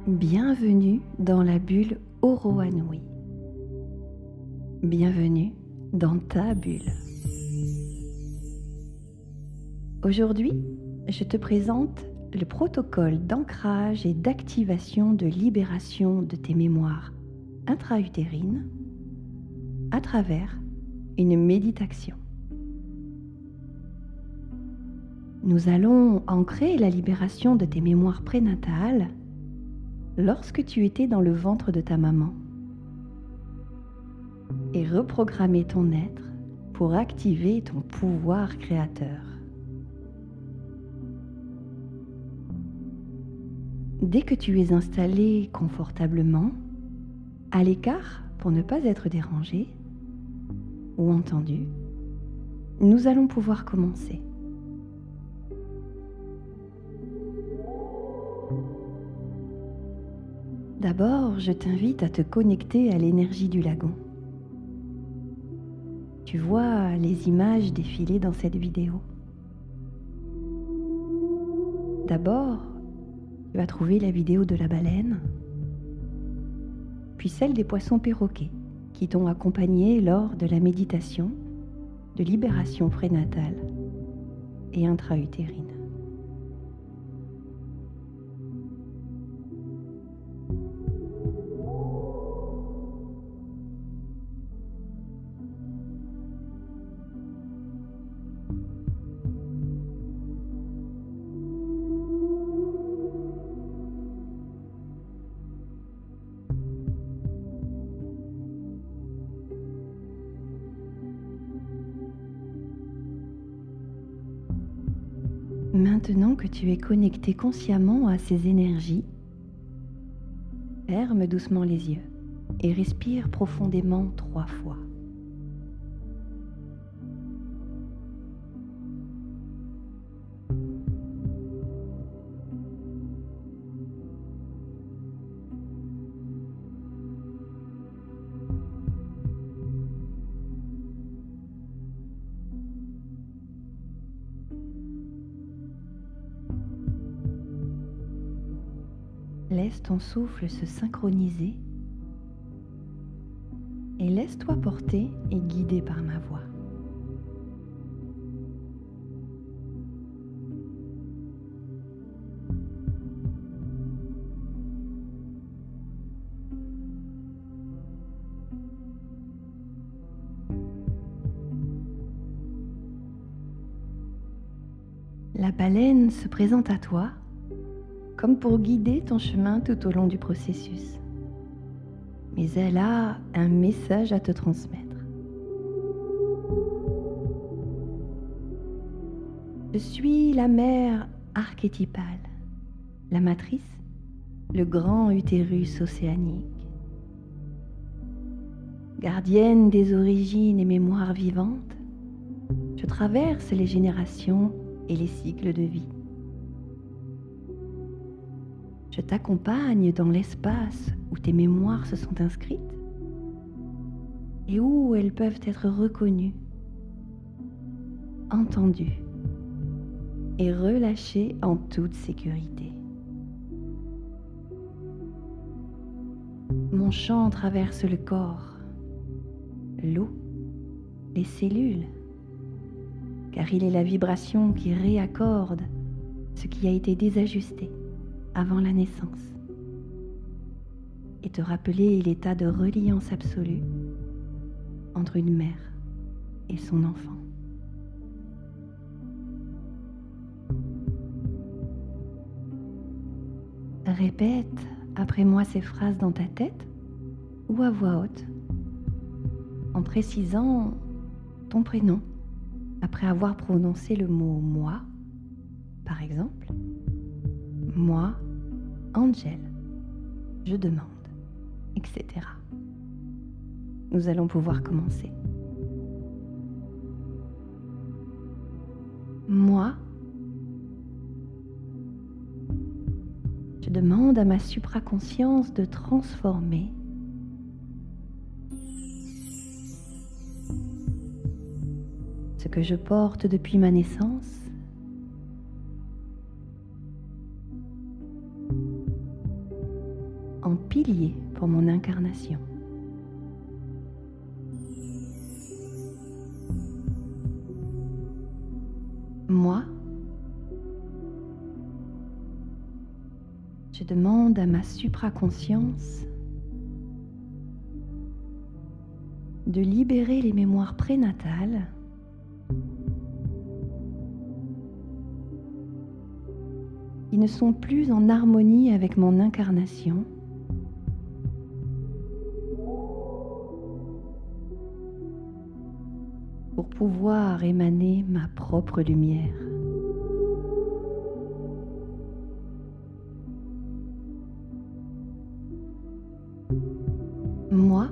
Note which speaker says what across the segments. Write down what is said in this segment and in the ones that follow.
Speaker 1: Bienvenue dans la bulle Oroanui. Bienvenue dans ta bulle. Aujourd'hui, je te présente le protocole d'ancrage et d'activation de libération de tes mémoires intra-utérines à travers une méditation. Nous allons ancrer la libération de tes mémoires prénatales lorsque tu étais dans le ventre de ta maman et reprogrammer ton être pour activer ton pouvoir créateur. Dès que tu es installé confortablement, à l'écart pour ne pas être dérangé ou entendu, nous allons pouvoir commencer. D'abord, je t'invite à te connecter à l'énergie du lagon. Tu vois les images défiler dans cette vidéo. D'abord, tu vas trouver la vidéo de la baleine, puis celle des poissons perroquets qui t'ont accompagné lors de la méditation de libération prénatale et intra-utérine. Maintenant que tu es connecté consciemment à ces énergies, ferme doucement les yeux et respire profondément 3 fois. Laisse ton souffle se synchroniser et laisse-toi porter et guider par ma voix. La baleine se présente à toi comme pour guider ton chemin tout au long du processus. Mais elle a un message à te transmettre. Je suis la mère archétypale, la matrice, le grand utérus océanique. Gardienne des origines et mémoires vivantes, je traverse les générations et les cycles de vie. Je t'accompagne dans l'espace où tes mémoires se sont inscrites et où elles peuvent être reconnues, entendues et relâchées en toute sécurité. Mon chant traverse le corps, l'eau, les cellules, car il est la vibration qui réaccorde ce qui a été désajusté avant la naissance et te rappeler l'état de reliance absolue entre une mère et son enfant. Répète après moi ces phrases dans ta tête ou à voix haute en précisant ton prénom après avoir prononcé le mot « moi », par exemple. Moi, Angel, je demande, etc. Nous allons pouvoir commencer. Moi, je demande à ma supraconscience de transformer ce que je porte depuis ma naissance pilier pour mon incarnation. Moi, je demande à ma supraconscience de libérer les mémoires prénatales qui ne sont plus en harmonie avec mon incarnation pour pouvoir émaner ma propre lumière. Moi,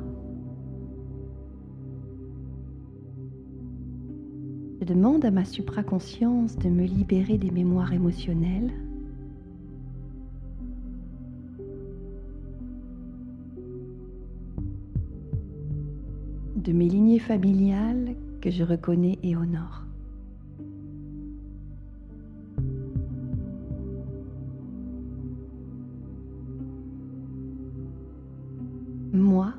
Speaker 1: je demande à ma supraconscience de me libérer des mémoires émotionnelles de mes lignées familiales que je reconnais et honore. Moi,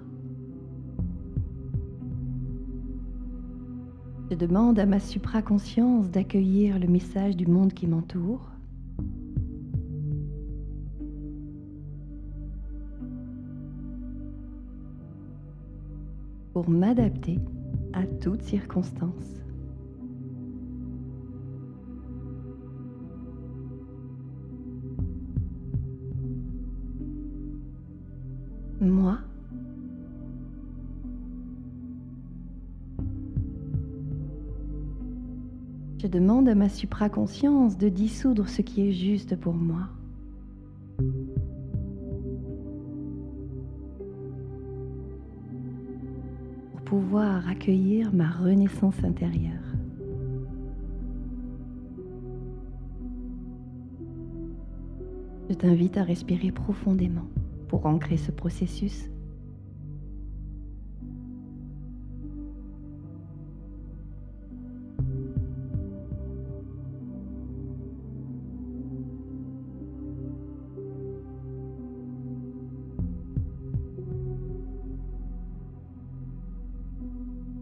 Speaker 1: je demande à ma supraconscience d'accueillir le message du monde qui m'entoure pour m'adapter à toutes circonstances. Moi, je demande à ma supraconscience de dissoudre ce qui est juste pour moi. Pour pouvoir accueillir ma renaissance intérieure. Je t'invite à respirer profondément pour ancrer ce processus.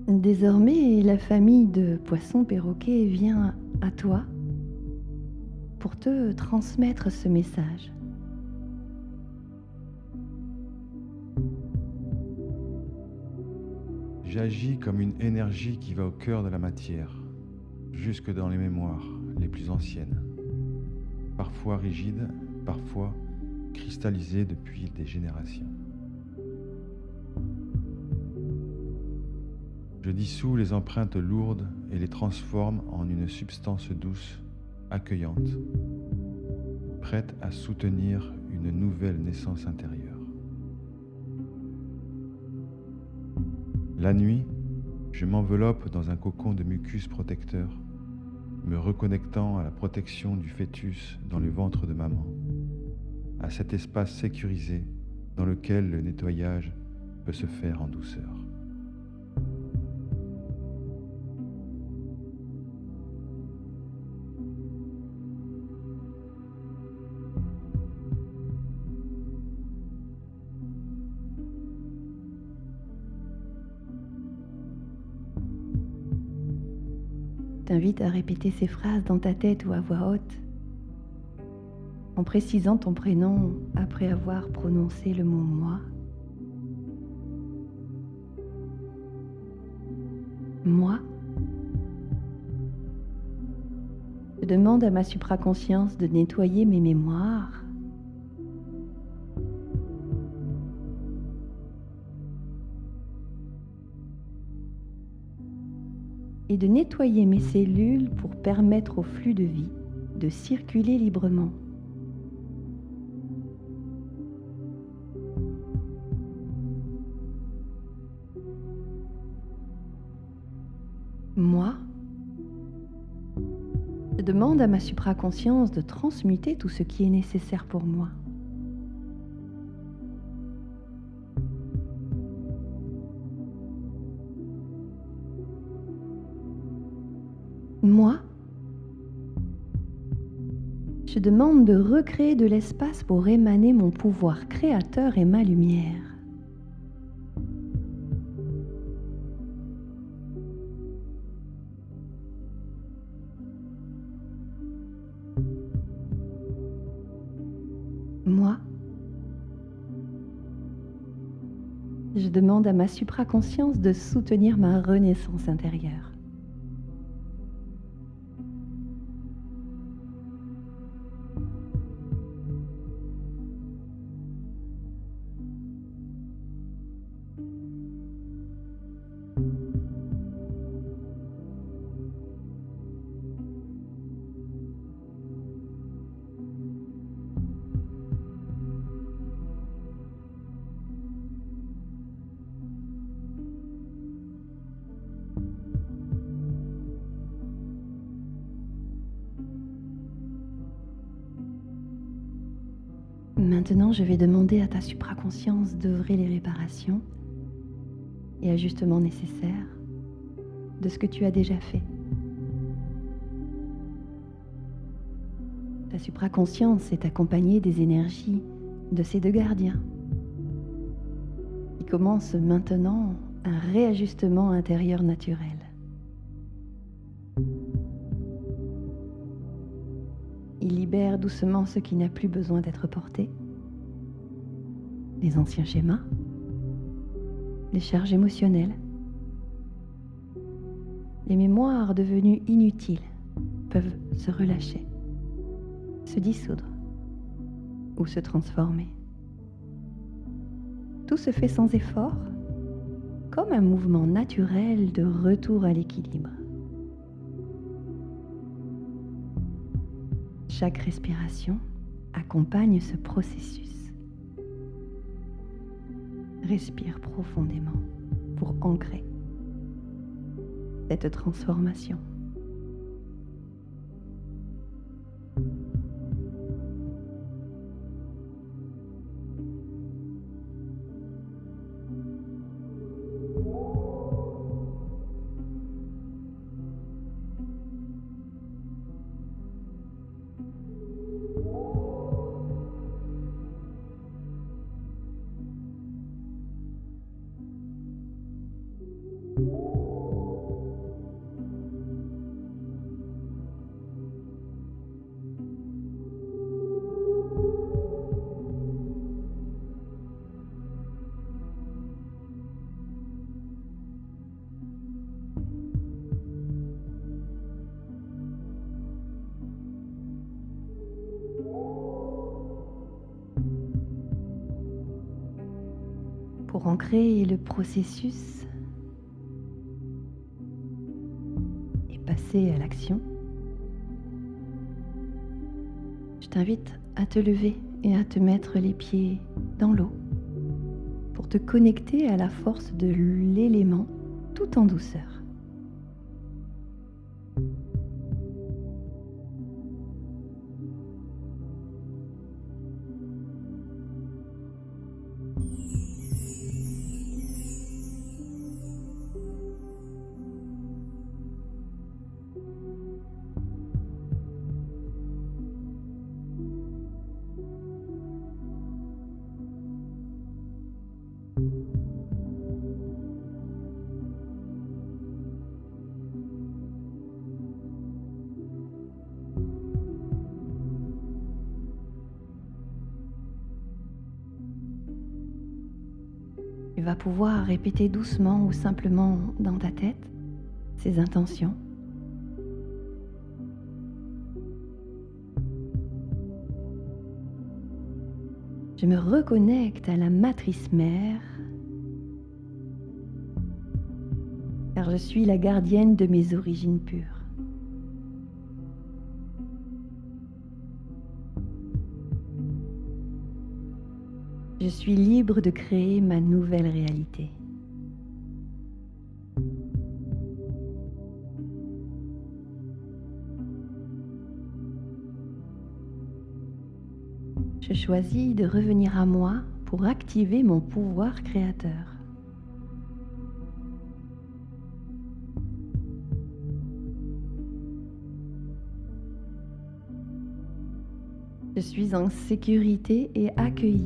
Speaker 1: Désormais, la famille de poissons-perroquets vient à toi pour te transmettre ce message.
Speaker 2: J'agis comme une énergie qui va au cœur de la matière, jusque dans les mémoires les plus anciennes, parfois rigides, parfois cristallisées depuis des générations. Je dissous les empreintes lourdes et les transforme en une substance douce, accueillante, prête à soutenir une nouvelle naissance intérieure. La nuit, je m'enveloppe dans un cocon de mucus protecteur, me reconnectant à la protection du fœtus dans le ventre de maman, à cet espace sécurisé dans lequel le nettoyage peut se faire en douceur.
Speaker 1: T'invite à répéter ces phrases dans ta tête ou à voix haute, en précisant ton prénom après avoir prononcé le mot « moi ». Moi, je demande à ma supraconscience de nettoyer mes mémoires et de nettoyer mes cellules pour permettre au flux de vie de circuler librement. Moi, je demande à ma supraconscience de transmuter tout ce qui est nécessaire pour moi. Moi, Je demande de recréer de l'espace pour émaner mon pouvoir créateur et ma lumière. Moi, je demande à ma supraconscience de soutenir ma renaissance intérieure. Maintenant, je vais demander à ta supraconscience d'œuvrer les réparations et ajustements nécessaires de ce que tu as déjà fait. Ta supraconscience est accompagnée des énergies de ces deux gardiens. Il commence maintenant un réajustement intérieur naturel. Il libère doucement ce qui n'a plus besoin d'être porté, les anciens schémas, les charges émotionnelles. Les mémoires devenues inutiles peuvent se relâcher, se dissoudre ou se transformer. Tout se fait sans effort, comme un mouvement naturel de retour à l'équilibre. Chaque respiration accompagne ce processus. Respire profondément pour ancrer cette transformation. Pour ancrer le processus et passer à l'action, je t'invite à te lever et à te mettre les pieds dans l'eau pour te connecter à la force de l'élément tout en douceur. Tu vas pouvoir répéter doucement ou simplement dans ta tête ces intentions. Je me reconnecte à la matrice mère, car je suis la gardienne de mes origines pures. Je suis libre de créer ma nouvelle réalité. Je choisis de revenir à moi pour activer mon pouvoir créateur. Je suis en sécurité et accueillie.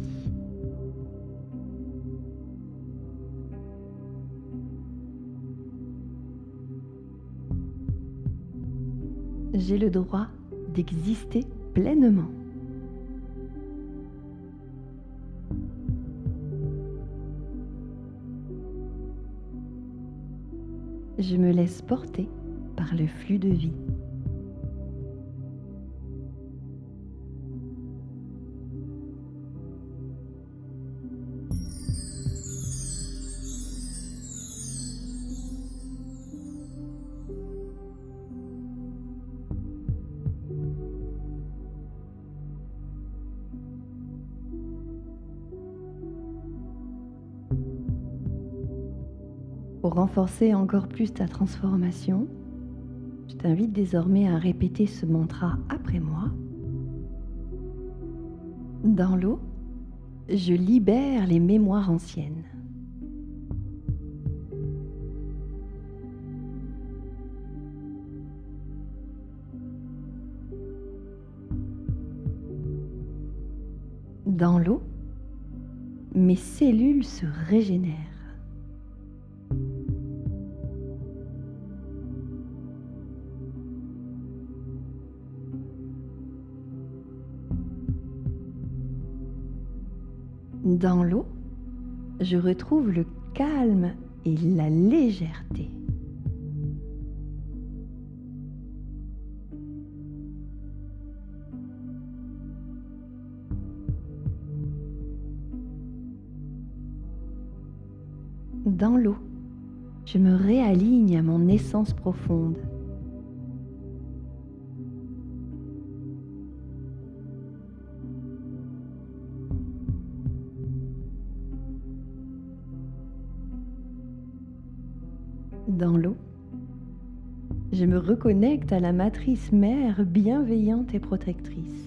Speaker 1: J'ai le droit d'exister pleinement. Je me laisse porter par le flux de vie. Pour renforcer encore plus ta transformation, je t'invite désormais à répéter ce mantra après moi. Dans l'eau, je libère les mémoires anciennes. Dans l'eau, mes cellules se régénèrent. Dans l'eau, je retrouve le calme et la légèreté. Dans l'eau, je me réaligne à mon essence profonde. Dans l'eau, je me reconnecte à la matrice mère bienveillante et protectrice.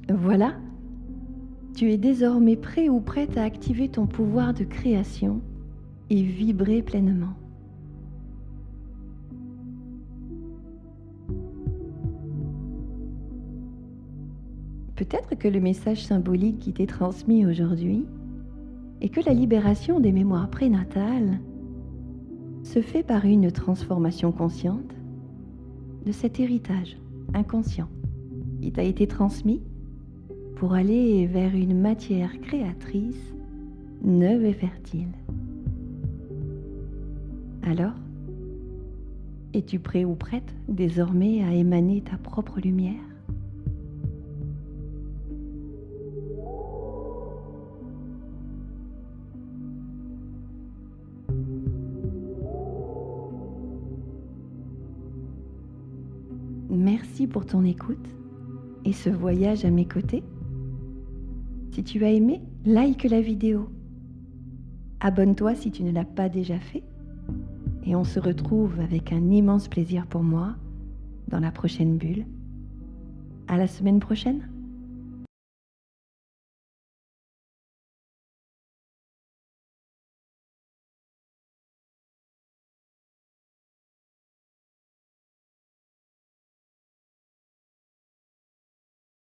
Speaker 1: Voilà, tu es désormais prêt ou prête à activer ton pouvoir de création et vibrer pleinement. Peut-être que le message symbolique qui t'est transmis aujourd'hui est que la libération des mémoires prénatales se fait par une transformation consciente de cet héritage inconscient qui t'a été transmis pour aller vers une matière créatrice neuve et fertile. Alors, es-tu prêt ou prête désormais à émaner ta propre lumière ? Merci pour ton écoute et ce voyage à mes côtés. Si tu as aimé, like la vidéo. Abonne-toi si tu ne l'as pas déjà fait. Et on se retrouve avec un immense plaisir pour moi dans la prochaine bulle. À la semaine prochaine.